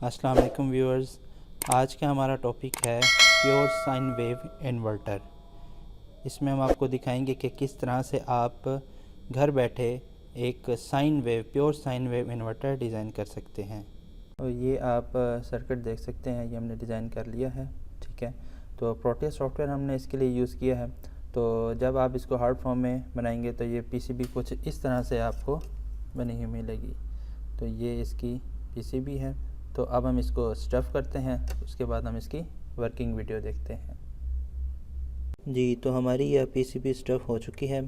अस्सलाम वालेकुम व्यूअर्स। आज का हमारा टॉपिक है प्योर साइन वेव इन्वर्टर। इसमें हम आपको दिखाएंगे कि किस तरह से आप घर बैठे एक pure sine wave inverter design कर सकते हैं। और ये आप सर्किट देख सकते हैं, ये हमने डिज़ाइन कर लिया है। ठीक है, तो प्रोटिया सॉफ्टवेयर हमने इसके लिए यूज़ किया है। तो जब आप इसको हार्ड फॉर्म में बनाएंगे तो ये पीसीबी कुछ इस तरह से आपको बनी हुई मिलेगी। तो ये इसकी पीसीबी है। तो अब हम इसको स्टफ़ करते हैं, उसके बाद हम इसकी वर्किंग वीडियो देखते हैं। जी, तो हमारी यह पीसीबी स्टफ़ हो चुकी है।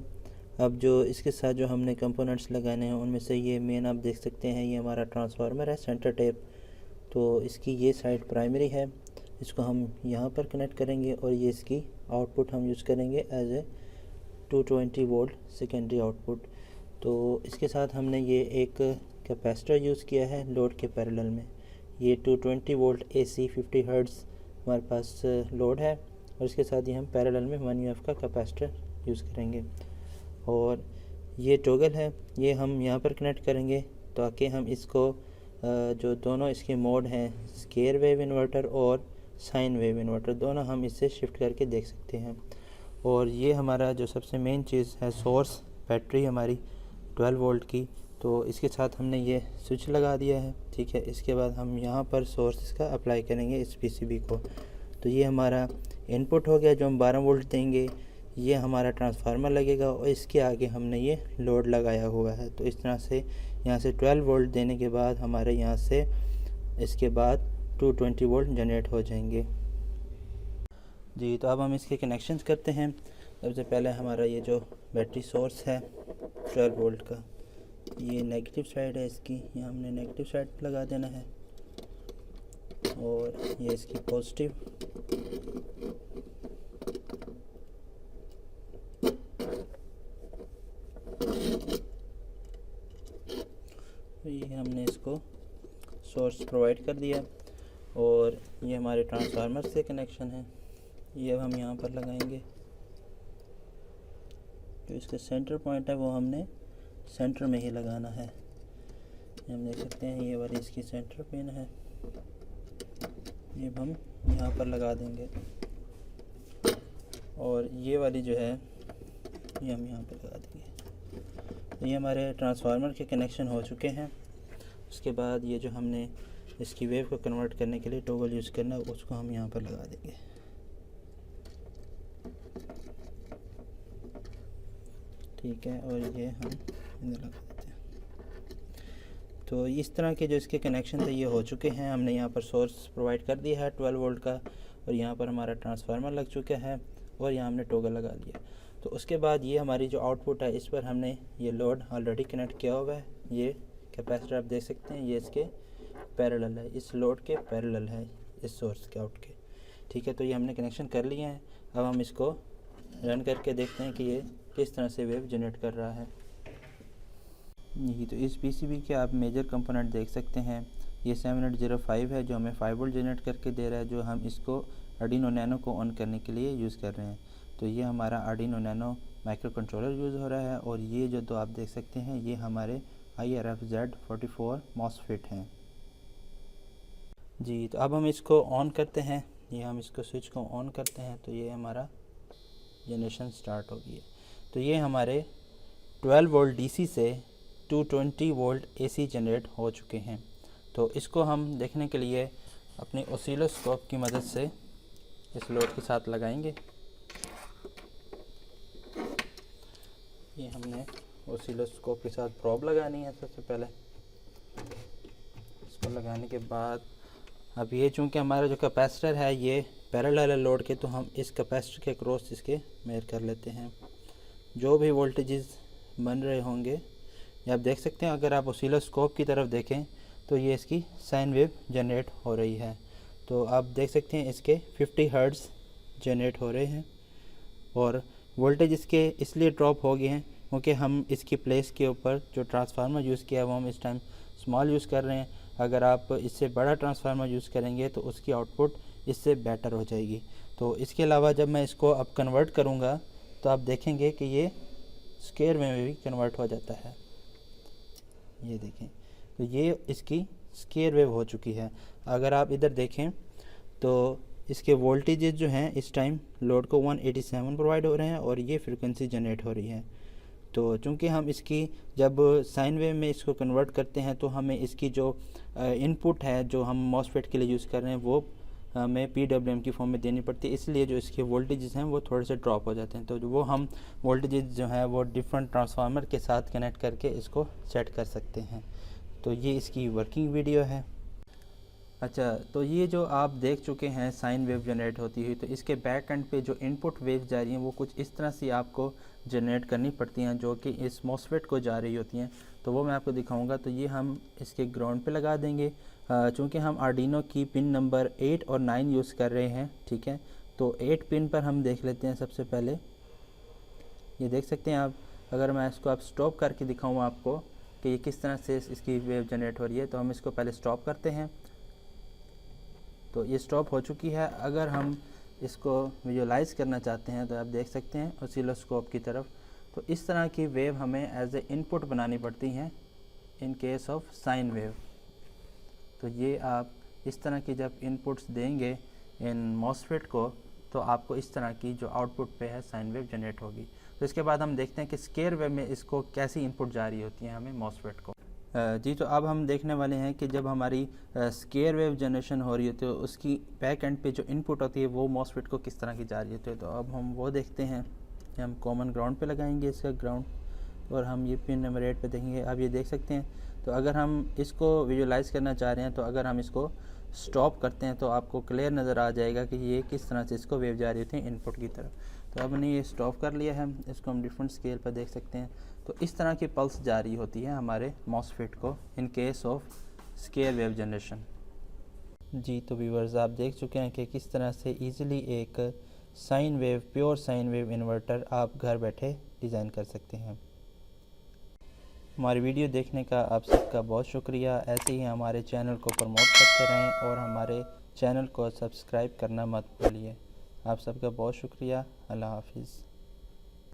अब जो इसके साथ जो हमने कंपोनेंट्स लगाने हैं उनमें से ये मेन आप देख सकते हैं, ये हमारा ट्रांसफार्मर है सेंटर टेप। तो इसकी ये साइड प्राइमरी है, इसको हम यहाँ पर कनेक्ट करेंगे और ये इसकी आउटपुट हम यूज़ करेंगे as a 220 volt secondary output. तो इसके साथ हमने ये एक कैपेसिटर यूज़ किया है लोड के पैरेलल में। ये 220 वोल्ट AC 50 हर्ट्ज़ हमारे पास लोड है और इसके साथ ही हम पैरेलल में 1 UF का कैपेसिटर यूज़ करेंगे। और ये टॉगल है, ये हम यहाँ पर कनेक्ट करेंगे ताकि हम इसको जो दोनों इसके मोड हैं, स्केयर वेव इन्वर्टर और साइन वेव इन्वर्टर, दोनों हम इससे शिफ्ट करके देख सकते हैं। और ये हमारा जो सबसे मेन चीज़ है, सोर्स बैटरी हमारी 12 वोल्ट की। तो इसके साथ हमने ये स्विच लगा दिया है। ठीक है, इसके बाद हम यहाँ पर सोर्स इसका अप्लाई करेंगे इस पीसीबी को। तो ये हमारा इनपुट हो गया जो हम 12 वोल्ट देंगे। ये हमारा ट्रांसफार्मर लगेगा और इसके आगे हमने ये लोड लगाया हुआ है। तो इस तरह से यहाँ से 12 वोल्ट देने के बाद हमारे यहाँ से इसके बाद 220 वोल्ट जनरेट हो जाएंगे। जी, तो अब हम इसके कनेक्शंस करते हैं। सबसे पहले हमारा ये जो बैटरी सोर्स है 12 वोल्ट का, ये नेगेटिव साइड है इसकी, ये हमने नेगेटिव साइड पर लगा देना है। और ये इसकी पॉजिटिव। ये हमने इसको सोर्स प्रोवाइड कर दिया। और ये हमारे ट्रांसफार्मर से कनेक्शन है, ये अब हम यहाँ पर लगाएंगे। जो इसका सेंटर पॉइंट है वो हमने सेंटर में ही लगाना है। हम देख सकते हैं ये वाली इसकी सेंटर पिन है, ये हम यहाँ पर लगा देंगे। और ये वाली जो है ये हम यहाँ पर लगा देंगे। ये हमारे ट्रांसफार्मर के कनेक्शन हो चुके हैं। उसके बाद ये जो हमने इसकी वेव को कन्वर्ट करने के लिए टॉगल यूज़ करना है, उसको हम यहाँ पर लगा देंगे। ठीक है, और ये हम इधर लगा देते हैं। तो इस तरह के जो इसके कनेक्शन थे ये हो चुके हैं। हमने यहाँ पर सोर्स प्रोवाइड कर दिया है 12 वोल्ट का, और यहाँ पर हमारा ट्रांसफार्मर लग चुका है और यहाँ हमने टॉगल लगा लिया। तो उसके बाद ये हमारी जो आउटपुट है, इस पर हमने ये लोड ऑलरेडी कनेक्ट किया हुआ है। ये कैपेसिटर आप देख सकते हैं, ये इसके पैरेलल है, इस लोड के पैरेलल है, इस सोर्स के आउट के। ठीक है, तो ये हमने कनेक्शन कर लिए हैं। अब हम इसको रन करके देखते हैं कि ये किस तरह से वेव जनरेट कर रहा है। यही तो इस पीसीबी के आप मेजर कंपोनेंट देख सकते हैं। ये 7805 है जो हमें 5 वोल्ट जनरेट करके दे रहा है, जो हम इसको आर्डिनो नैनो को ऑन करने के लिए यूज़ कर रहे हैं। तो ये हमारा Arduino nano micro controller use हो रहा है। और ये जो दो आप देख सकते हैं ये हमारे IRFZ44 मॉसफेट हैं। जी, तो अब हम इसको ऑन करते हैं। ये हम इसको स्विच को ऑन करते हैं तो ये हमारा जनरेशन स्टार्ट हो गई है। तो ये हमारे 12 वोल्ट DC से 220 वोल्ट AC जनरेट हो चुके हैं। तो इसको हम देखने के लिए अपनी ऑसिलोस्कोप की मदद से इस लोड के साथ लगाएंगे। ये हमने ऑसिलोस्कोप के साथ प्रोब लगानी है सबसे पहले। इसको लगाने के बाद अब ये चूँकि हमारा जो कैपेसिटर है ये पैरेलल है लोड के, तो हम इस कैपेसिटर के क्रॉस इसके मेयर कर लेते हैं। जो भी वोल्टेजेस बन रहे होंगे ये आप देख सकते हैं। अगर आप ऑसिलोस्कोप की तरफ देखें तो ये इसकी साइन वेव जनरेट हो रही है। तो आप देख सकते हैं इसके 50 हर्ट्ज़ जनरेट हो रहे हैं। और वोल्टेज इसके इसलिए ड्रॉप हो गए हैं क्योंकि हम इसकी प्लेस के ऊपर जो ट्रांसफार्मर यूज़ किया है वो हम इस टाइम स्मॉल यूज़ कर रहे हैं। अगर आप इससे बड़ा ट्रांसफार्मर यूज़ करेंगे तो उसकी आउटपुट इससे बेटर हो जाएगी। तो इसके अलावा जब मैं इसको अब कन्वर्ट करूँगा तो आप देखेंगे कि ये स्क्वायर में भी कन्वर्ट हो जाता है। ये देखें, तो ये इसकी स्केयर वेव हो चुकी है। अगर आप इधर देखें तो इसके वोल्टेजेस जो हैं इस टाइम लोड को 187 प्रोवाइड हो रहे हैं और ये फ्रिक्वेंसी जनरेट हो रही है। तो चूँकि हम इसकी जब साइन वेव में इसको कन्वर्ट करते हैं तो हमें इसकी जो इनपुट है जो हम मॉसफेट के लिए यूज़ कर रहे हैं वो हमें PWM की फॉर्म में देनी पड़ती है, इसलिए जो इसके वोल्टेजेस हैं वो थोड़े से ड्रॉप हो जाते हैं। तो वो हम वोल्टेजेस जो हैं वो डिफरेंट ट्रांसफार्मर के साथ कनेक्ट करके इसको सेट कर सकते हैं। तो ये इसकी वर्किंग वीडियो है। अच्छा, तो ये जो आप देख चुके हैं साइन वेव जनरेट होती हुई, तो इसके बैक एंड पे जो इनपुट वेव जा रही हैं वो कुछ इस तरह से आपको जनरेट करनी पड़ती हैं जो कि इस मॉसफेट को जा रही होती हैं। तो वो मैं आपको दिखाऊंगा। तो ये हम इसके ग्राउंड पे लगा देंगे। चूँकि हम आर्डिनो की पिन नंबर 8 और 9 यूज़ कर रहे हैं, ठीक है। तो 8 पिन पर हम देख लेते हैं सबसे पहले। ये देख सकते हैं आप, अगर मैं इसको आप स्टॉप करके दिखाऊँ आपको कि ये किस तरह से इसकी वेव जनरेट हो रही है, तो हम इसको पहले स्टॉप करते हैं। तो ये स्टॉप हो चुकी है। अगर हम इसको विजुअलाइज़ करना चाहते हैं तो आप देख सकते हैं ऑसिलोस्कोप की तरफ। तो इस तरह की वेव हमें एज ए इनपुट बनानी पड़ती हैं इन केस ऑफ साइन वेव। तो ये आप इस तरह की जब इनपुट्स देंगे इन मॉसफेट को तो आपको इस तरह की जो आउटपुट पे है साइन वेव जनरेट होगी। तो इसके बाद हम देखते हैं कि स्केयर वेव में इसको कैसी इनपुट जा रही होती है हमें मॉसफेट को। जी, तो अब हम देखने वाले हैं कि जब हमारी स्केयर वेव जनरेशन हो रही होती है तो उसकी बैक एंड पे जो इनपुट होती है वो मॉसफेट को किस तरह की जा रही होती है। तो अब हम वो देखते हैं कि हम कॉमन ग्राउंड पे लगाएंगे इसका ग्राउंड, और हम ये पिन नंबर 8 पे देखेंगे। आप ये देख सकते हैं। तो अगर हम इसको विजुअलाइज़ करना चाह रहे हैं तो अगर हम इसको स्टॉप करते हैं तो आपको क्लियर नज़र आ जाएगा कि ये किस तरह से इसको वेव जा रही होती है इनपुट की तरफ। तो अब हमने ये स्टॉप कर लिया है, इसको हम डिफरेंट स्केल पर देख सकते हैं। तो इस तरह की पल्स जारी होती है हमारे मॉसफेट को in case of square wave generation. जी, तो व्यूअर्स आप देख चुके हैं कि किस तरह से इजीली एक sine wave, pure sine wave inverter आप घर बैठे डिज़ाइन कर सकते हैं। हमारी वीडियो देखने का आप सबका बहुत शुक्रिया। ऐसे ही हमारे चैनल को प्रमोट करते रहें और हमारे चैनल को सब्सक्राइब करना मत भूलिए। आप सबका बहुत शुक्रिया। अल्लाह हाफिज़।